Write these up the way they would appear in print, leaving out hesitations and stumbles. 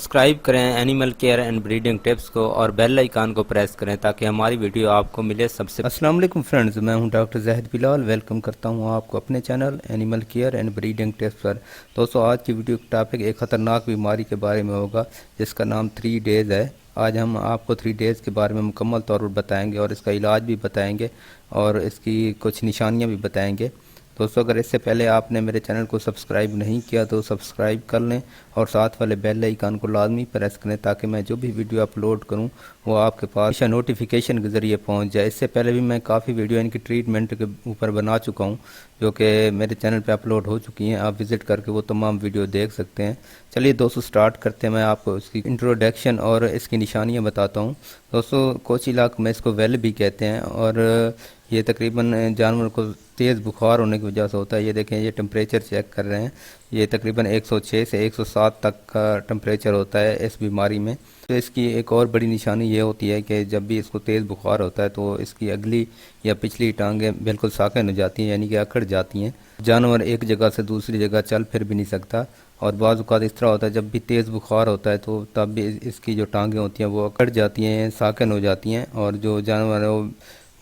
Subscribe करें animal care and breeding tips को और बेल आइकन को प्रेस करें ताकि हमारी वीडियो आपको मिले सबसे। अस्सलाम वालेकुम फ्रेंड्स, मैं हूं डॉक्टर ज़ाहिद बिलाल। वेलकम करता हूं आपको अपने channel animal care and breeding tips पर। दोस्तों, आज की वीडियो का टॉपिक एक ख़तरनाक बीमारी के बारे में होगा जिसका नाम 3 डेज़ है। आज हम आपको 3 डेज़ के बारे में मुकम्मल तौर पर बताएंगे और इसका इलाज भी बताएंगे और इसकी कुछ निशानियाँ भी बताएंगे। दोस्तों, अगर इससे पहले आपने मेरे चैनल को सब्सक्राइब नहीं किया तो सब्सक्राइब कर लें और साथ वाले बेल आइकन को लाजमी प्रेस करें ताकि मैं जो भी वीडियो अपलोड करूं वो आपके पास नोटिफिकेशन के ज़रिए पहुंच जाए। इससे पहले भी मैं काफ़ी वीडियो इनकी ट्रीटमेंट के ऊपर बना चुका हूं जो कि मेरे चैनल पे अपलोड हो चुकी हैं। आप विज़िट करके वो तमाम वीडियो देख सकते हैं। चलिए दोस्तों, स्टार्ट करते हैं। मैं आपको इसकी इंट्रोडक्शन और इसकी निशानियाँ बताता हूँ। दोस्तों, कुछ इलाकों में इसको वेल भी कहते हैं और ये तकरीबन जानवर को तेज़ बुखार होने की वजह से होता है। ये देखें, ये टेम्परेचर चेक कर रहे हैं। ये तकरीबन 106 से 107 तक का टेम्परेचर होता है इस बीमारी में। तो इसकी एक और बड़ी निशानी ये होती है कि जब भी इसको तेज़ बुखार होता है तो इसकी अगली या पिछली टांगें बिल्कुल साकन हो जाती हैं, यानी कि अकड़ जाती हैं। जानवर एक जगह से दूसरी जगह चल फिर भी नहीं सकता। और बाज़ औक़ात इस तरह होता है, जब भी तेज़ बुखार होता है तो तब भी इसकी जो टांगें होती हैं वो अकड़ जाती हैं, साकन हो जाती हैं और जो जानवर है वो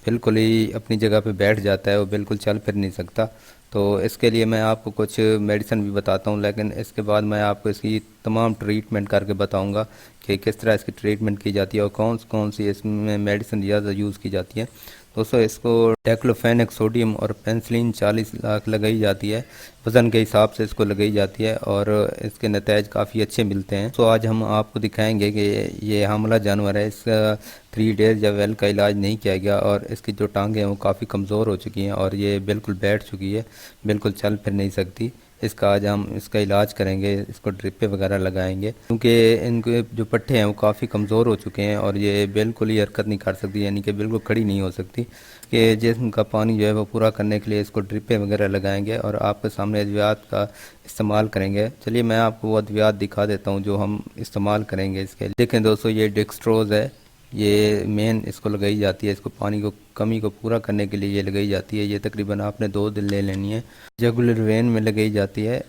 बिल्कुल ही अपनी जगह पे बैठ जाता है, वो बिल्कुल चल फिर नहीं सकता। तो इसके लिए मैं आपको कुछ मेडिसिन भी बताता हूँ, लेकिन इसके बाद मैं आपको इसकी तमाम ट्रीटमेंट करके बताऊँगा कि किस तरह इसकी ट्रीटमेंट की जाती है और कौन सी इसमें मेडिसिन ज़्यादा यूज़ की जाती है। दोस्तों, इसको डाइक्लोफेनेक सोडियम और पेनिसिलिन 40 लाख लगाई जाती है, वज़न के हिसाब से इसको लगाई जाती है और इसके नतीजे काफ़ी अच्छे मिलते हैं। तो आज हम आपको दिखाएंगे कि ये हमला जानवर है, इसका 3 डेज या वेल का इलाज नहीं किया गया और इसकी जो टांगें हैं वो काफ़ी कमज़ोर हो चुकी हैं और ये बिल्कुल बैठ चुकी है, बिल्कुल चल फिर नहीं सकती। इसका आज हम इसका इलाज करेंगे, इसको ड्रिपें वगैरह लगाएंगे क्योंकि इनके जो पट्टे हैं वो काफ़ी कमज़ोर हो चुके हैं और ये बिल्कुल ही हरकत नहीं कर सकती, यानी कि बिल्कुल खड़ी नहीं हो सकती। कि जिस्म का पानी जो है वो पूरा करने के लिए इसको ड्रिपें वगैरह लगाएंगे और आपके सामने अद्वियात का इस्तेमाल करेंगे। चलिए मैं आपको वो अद्वियात दिखा देता हूँ जो हम इस्तेमाल करेंगे इसके लिए। देखें दोस्तों, ये डेक्स्ट्रोज़ है, ये मेन इसको लगाई जाती है, इसको पानी को कमी को पूरा करने के लिए ये लगाई जाती है। ये तकरीबन आपने 2 दिन ले लेनी है। जुगुलर वेन में लगाई जाती है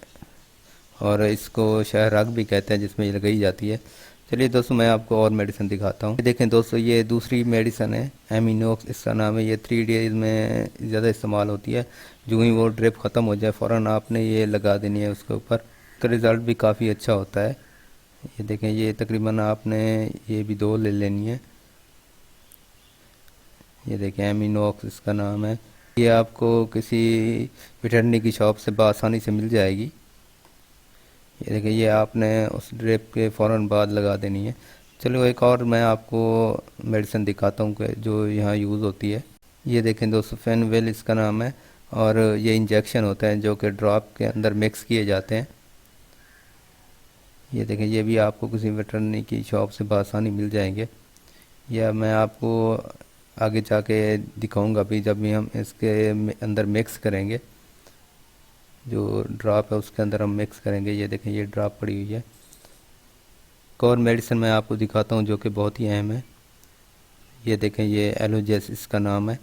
और इसको शहरग भी कहते हैं जिसमें ये लगाई जाती है। चलिए दोस्तों, मैं आपको और मेडिसिन दिखाता हूँ। देखें दोस्तों, ये दूसरी मेडिसिन है, एमिनोक्स इसका नाम है। ये 3 डेज में ज़्यादा इस्तेमाल होती है। जो ही वो ड्रिप ख़त्म हो जाए फ़ौरन आपने ये लगा देनी है उसके ऊपर। इसका रिज़ल्ट भी काफ़ी अच्छा होता है। ये देखें, ये तकरीबन आपने ये भी 2 ले लेनी है। ये देखें, एमिनोक्स इसका नाम है। ये आपको किसी वेटरनरी की शॉप से बआसानी से मिल जाएगी। ये देखिए, ये आपने उस ड्रिप के फ़ौरन बाद लगा देनी है। चलो एक और मैं आपको मेडिसिन दिखाता हूँ कि जो यहाँ यूज़ होती है। ये देखें दोस्तों, फेनवेल इसका नाम है और ये इंजेक्शन होता है जो कि ड्रॉप के अंदर मिक्स किए जाते हैं। ये देखें, ये भी आपको किसी वेटरनरी की शॉप से बआसानी मिल जाएंगे या मैं आपको आगे जाके दिखाऊंगा भी जब भी हम इसके अंदर मिक्स करेंगे। जो ड्रॉप है उसके अंदर हम मिक्स करेंगे। ये देखें, ये ड्रॉप पड़ी हुई है। एक और मेडिसिन मैं आपको दिखाता हूँ जो कि बहुत ही अहम है। ये देखें, ये एलोजेस इसका नाम है।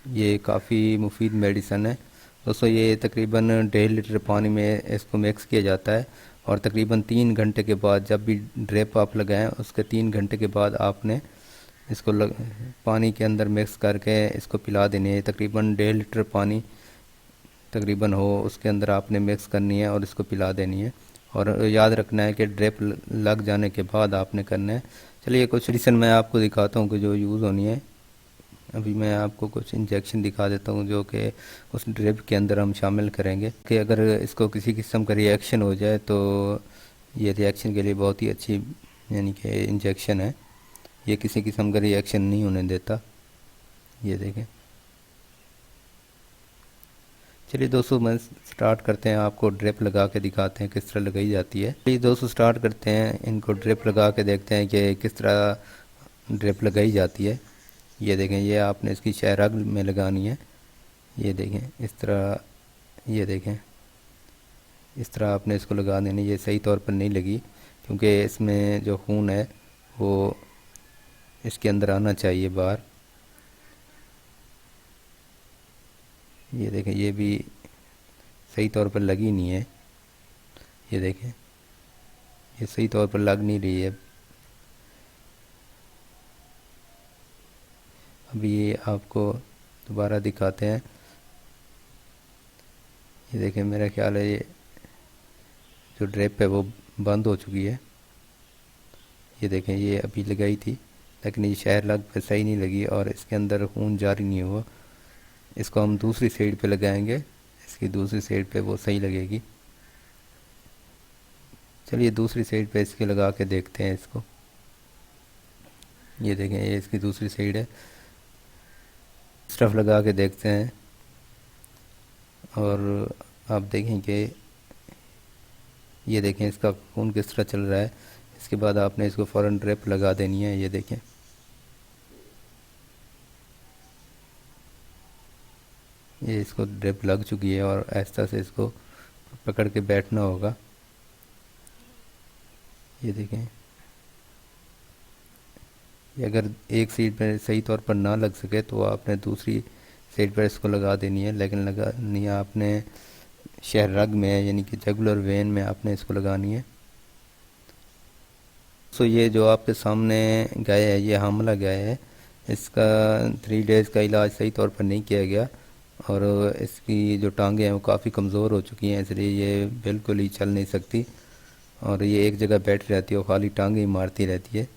ये काफ़ी मुफीद मेडिसिन है दोस्तों। ये तकरीबन 1.5 लीटर पानी में इसको मिक्स किया जाता है और तकरीबन 3 घंटे के बाद, जब भी ड्रिप आप लगाएं उसके 3 घंटे के बाद आपने इसको पानी के अंदर मिक्स करके इसको पिला देनी है। तकरीबन 1.5 लीटर पानी तकरीबन हो उसके अंदर आपने मिक्स करनी है और इसको पिला देनी है और याद रखना है कि ड्रिप लग जाने के बाद आपने करना है। चलिए कुछ मेडिसिन मैं आपको दिखाता हूँ कि जो यूज़ होनी है। अभी मैं आपको कुछ इंजेक्शन दिखा देता हूँ जो कि उस ड्रिप के अंदर हम शामिल करेंगे कि अगर इसको किसी किस्म का रिएक्शन हो जाए तो ये रिएक्शन के लिए बहुत ही अच्छी यानी कि इंजेक्शन है। ये किसी किस्म का रिएक्शन नहीं होने देता। ये देखें। चलिए दोस्तों, मैं स्टार्ट करते हैं, आपको ड्रिप लगा के दिखाते हैं किस तरह लगाई जाती है। चलिए दोस्तों, स्टार्ट करते हैं, इनको ड्रिप लगा के देखते हैं कि किस तरह ड्रिप लगाई जाती है। ये देखें, ये आपने इसकी शहरग में लगानी है। ये देखें इस तरह, ये देखें इस तरह आपने इसको लगा देनी। ये सही तौर पर नहीं लगी क्योंकि इसमें जो खून है वो इसके अंदर आना चाहिए बाहर। ये देखें, ये भी सही तौर पर लगी नहीं है। ये देखें, ये सही तौर पर लग नहीं रही है। अभी ये आपको दोबारा दिखाते हैं। ये देखें, मेरा ख्याल है ये जो ड्रिप है वो बंद हो चुकी है। ये देखें, ये अभी लगाई थी लेकिन ये शायर लग पे सही नहीं लगी और इसके अंदर खून जारी नहीं हुआ। इसको हम दूसरी साइड पे लगाएंगे, इसकी दूसरी साइड पे वो सही लगेगी। चलिए दूसरी साइड पे इसके लगा के देखते हैं इसको। ये देखें, ये इसकी दूसरी साइड है, इस तरफ लगा के देखते हैं और आप देखें कि ये देखें इसका खून किस तरह चल रहा है। इसके बाद आपने इसको फ़ौरन ड्रिप लगा देनी है। ये देखें, ये इसको ड्रिप लग चुकी है और आहिस्ता से इसको पकड़ के बैठना होगा। ये देखें, ये अगर एक साइड पर सही तौर पर ना लग सके तो आपने दूसरी साइड पर इसको लगा देनी है, लेकिन लगानी है आपने शहर रग में, यानी कि जुगुलर वेन में आपने इसको लगानी है। ये जो आपके सामने गाय है, ये हामला गाय है। इसका 3 डेज़ का इलाज सही तौर पर नहीं किया गया और इसकी जो टांगें हैं वो काफ़ी कमज़ोर हो चुकी हैं, इसलिए ये बिल्कुल ही चल नहीं सकती और ये एक जगह बैठी रहती है और ख़ाली टांगें ही मारती रहती है।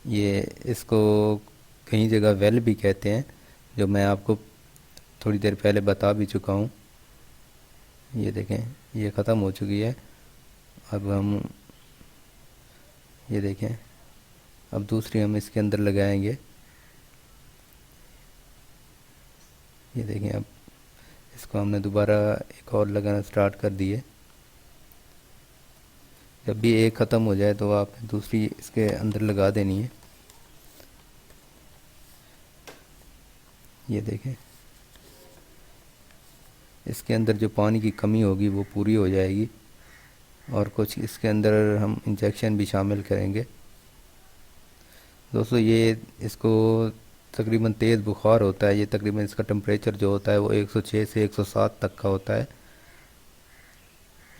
ये इसको कई जगह वेल भी कहते हैं, जो मैं आपको थोड़ी देर पहले बता भी चुका हूँ। ये देखें, ये ख़त्म हो चुकी है। अब हम ये देखें, अब दूसरी हम इसके अंदर लगाएंगे। ये देखें, अब इसको हमने दोबारा एक और लगाना स्टार्ट कर दिए। जब भी एक ख़त्म हो जाए तो आपने दूसरी इसके अंदर लगा देनी है। ये देखें, इसके अंदर जो पानी की कमी होगी वो पूरी हो जाएगी और कुछ इसके अंदर हम इंजेक्शन भी शामिल करेंगे। दोस्तों, ये इसको तकरीबन तेज़ बुखार होता है। ये तकरीबन इसका टेम्परेचर जो होता है वो 106 से 107 तक का होता है।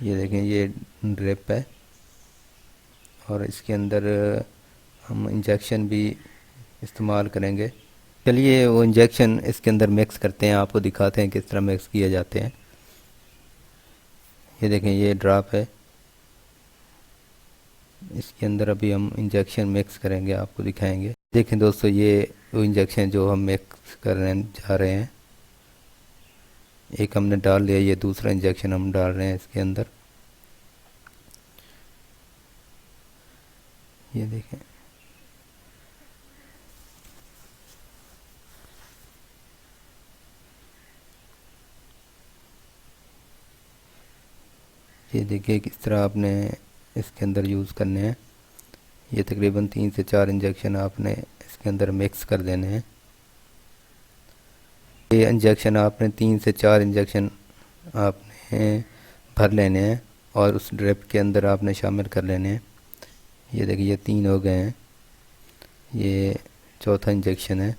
ये देखें, ये ड्रिप है और इसके अंदर हम इंजेक्शन भी इस्तेमाल करेंगे। चलिए वो इंजेक्शन इसके अंदर मिक्स करते हैं, आपको दिखाते हैं किस तरह मिक्स किए जाते हैं। ये देखें, ये ड्रॉप है, इसके अंदर अभी हम इंजेक्शन मिक्स करेंगे, आपको दिखाएंगे। देखें दोस्तों, ये वो इंजेक्शन जो हम मिक्स करने जा रहे हैं, एक हमने डाल लिया, ये दूसरा इंजेक्शन हम डाल रहे हैं इसके अंदर। ये देखें, ये देखिए किस तरह आपने इसके अंदर यूज़ करने हैं। ये तकरीबन 3 से 4 इंजेक्शन आपने इसके अंदर मिक्स कर देने हैं। ये इंजेक्शन आपने 3 से 4 इंजेक्शन आपने भर लेने हैं और उस ड्रिप के अंदर आपने शामिल कर लेने हैं। ये देखिए, ये 3 हो गए हैं, ये चौथा इंजेक्शन है।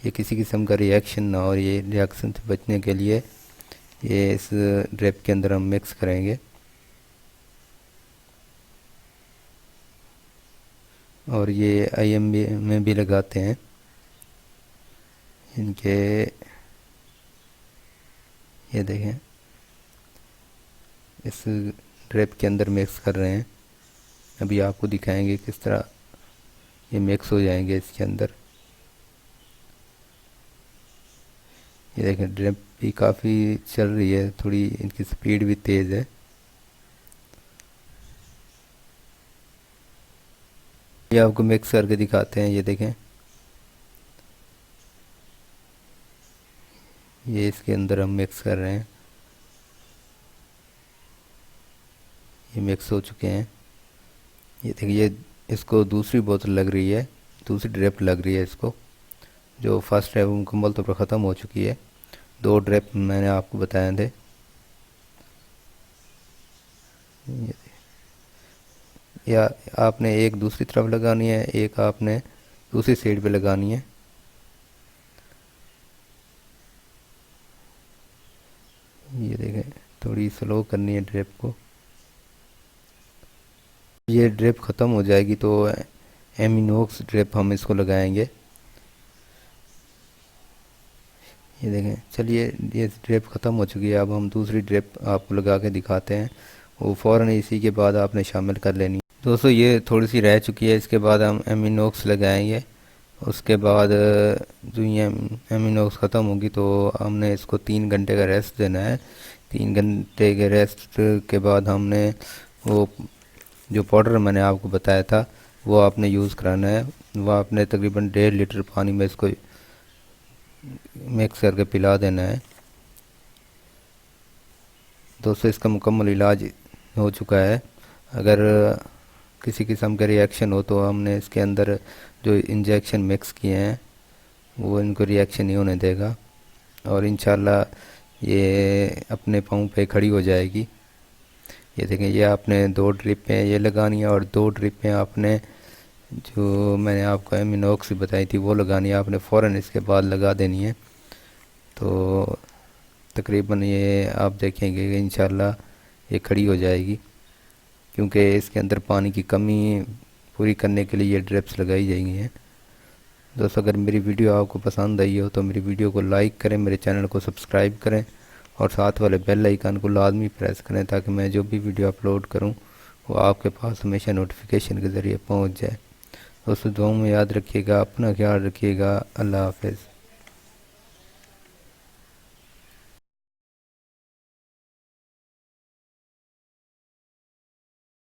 ये किसी किस्म का रिएक्शन ना हो, ये रिएक्शन से बचने के लिए ये इस ड्रिप के अंदर हम मिक्स करेंगे। और ये आईएम में भी लगाते हैं इनके। ये देखें, इस ड्रिप के अंदर मिक्स कर रहे हैं। अभी आपको दिखाएंगे किस तरह ये मिक्स हो जाएंगे इसके अंदर। ये देखें, ड्रिप भी काफ़ी चल रही है, थोड़ी इनकी स्पीड भी तेज़ है। ये आपको मिक्स करके दिखाते हैं। ये देखें, ये इसके अंदर हम मिक्स कर रहे हैं, ये मिक्स हो चुके हैं। ये देखिए, इसको दूसरी बोतल लग रही है, दूसरी ड्रिप लग रही है इसको। जो फर्स्ट है वो मुकम्मल तौर पर ख़त्म हो चुकी है। 2 ड्रिप मैंने आपको बताए थे। या आपने एक दूसरी तरफ लगानी है, एक आपने दूसरी साइड पे लगानी है। ये देखें, थोड़ी स्लो करनी है ड्रिप को। ये ड्रिप ख़त्म हो जाएगी तो एमिनोक्स ड्रिप हम इसको लगाएंगे। ये देखें, चलिए ये ड्रिप ख़त्म हो चुकी है। अब हम दूसरी ड्रिप आपको लगा के दिखाते हैं, वो फ़ौरन इसी के बाद आपने शामिल कर लेनी। दोस्तों ये थोड़ी सी रह चुकी है, इसके बाद हम एमिनोक्स लगाएंगे। उसके बाद जो ये एमिनोक्स ख़त्म होगी तो हमने इसको 3 घंटे का रेस्ट देना है। 3 घंटे के रेस्ट के बाद हमने वो जो पाउडर मैंने आपको बताया था वो आपने यूज़ कराना है। वो आपने तकरीबन 1.5 लीटर पानी में इसको मिक्स करके पिला देना है। दोस्तों इसका मुकम्मल इलाज हो चुका है। अगर किसी किस्म का रिएक्शन हो तो हमने इसके अंदर जो इंजेक्शन मिक्स किए हैं वो इनको रिएक्शन नहीं होने देगा और इंशाल्लाह ये अपने पाँव पे खड़ी हो जाएगी। ये देखें, ये आपने 2 ड्रिपें ये लगानी है और 2 ड्रिपें आपने जो मैंने आपको एमिनोक्स बताई थी वो लगानी है। आपने फ़ौरन इसके बाद लगा देनी है तो तकरीबन ये आप देखेंगे कि इंशाल्लाह ये खड़ी हो जाएगी, क्योंकि इसके अंदर पानी की कमी पूरी करने के लिए ये ड्रिप्स लगाई जाएंगी हैं। दोस्तों अगर मेरी वीडियो आपको पसंद आई हो तो मेरी वीडियो को लाइक करें, मेरे चैनल को सब्सक्राइब करें और साथ वाले बेल आइकन को लाजमी प्रेस करें ताकि मैं जो भी वीडियो अपलोड करूं वो आपके पास हमेशा नोटिफिकेशन के ज़रिए पहुंच जाए। दोस्तों दुआओं में याद रखिएगा, अपना ख्याल रखिएगा। अल्लाह हाफ़िज़।